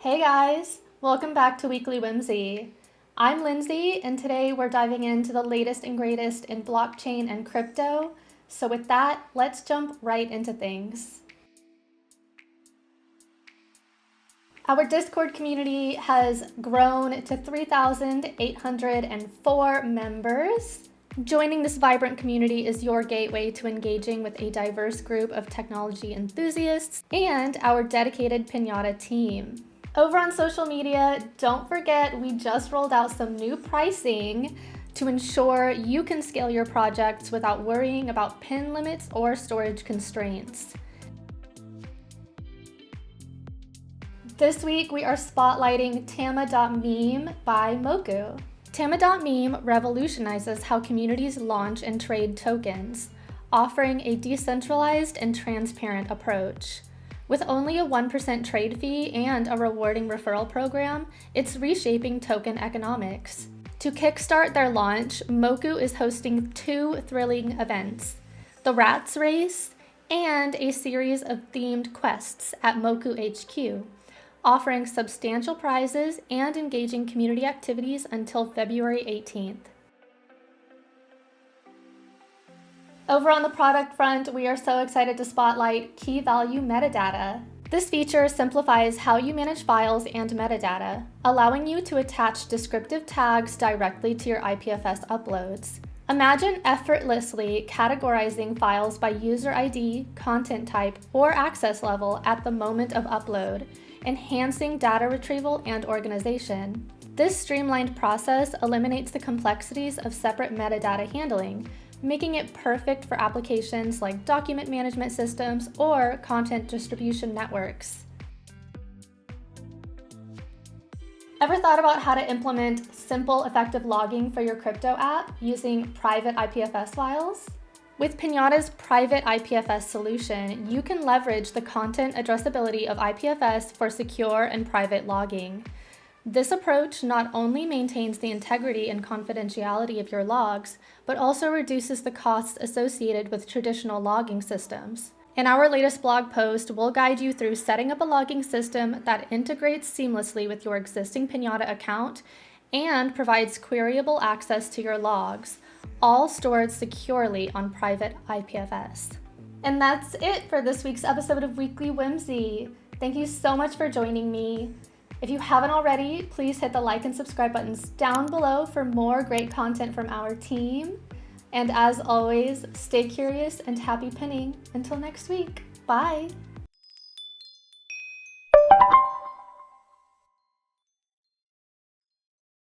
Hey guys, welcome back to Weekly Whimsy. I'm Lindsey, and today we're diving into the latest and greatest in blockchain and crypto. So with that, let's jump right into things. Our Discord community has grown to 3,804 members. Joining this vibrant community is your gateway to engaging with a diverse group of technology enthusiasts and our dedicated Pinata team. Over on social media, don't forget we just rolled out some new pricing to ensure you can scale your projects without worrying about pin limits or storage constraints. This week, we are spotlighting Tama.meme by Moku. Tama.meme revolutionizes how communities launch and trade tokens, offering a decentralized and transparent approach. With only a 1% trade fee and a rewarding referral program, it's reshaping token economics. To kickstart their launch, Moku is hosting 2 thrilling events: the Rats Race and a series of themed quests at Moku HQ, offering substantial prizes and engaging community activities until February 18th. Over on the product front, we are so excited to spotlight Key Value Metadata. This feature simplifies how you manage files and metadata, allowing you to attach descriptive tags directly to your IPFS uploads. Imagine effortlessly categorizing files by user ID, content type, or access level at the moment of upload, enhancing data retrieval and organization. This streamlined process eliminates the complexities of separate metadata handling, making it perfect for applications like document management systems or content distribution networks. Ever thought about how to implement simple, effective logging for your crypto app using private IPFS files? With Pinata's private IPFS solution, you can leverage the content addressability of IPFS for secure and private logging. This approach not only maintains the integrity and confidentiality of your logs, but also reduces the costs associated with traditional logging systems. In our latest blog post, we'll guide you through setting up a logging system that integrates seamlessly with your existing Pinata account and provides queryable access to your logs, all stored securely on private IPFS. And that's it for this week's episode of Weekly Whimsy. Thank you so much for joining me. If you haven't already, please hit the like and subscribe buttons down below for more great content from our team. And as always, stay curious and happy pinning. Until next week, bye.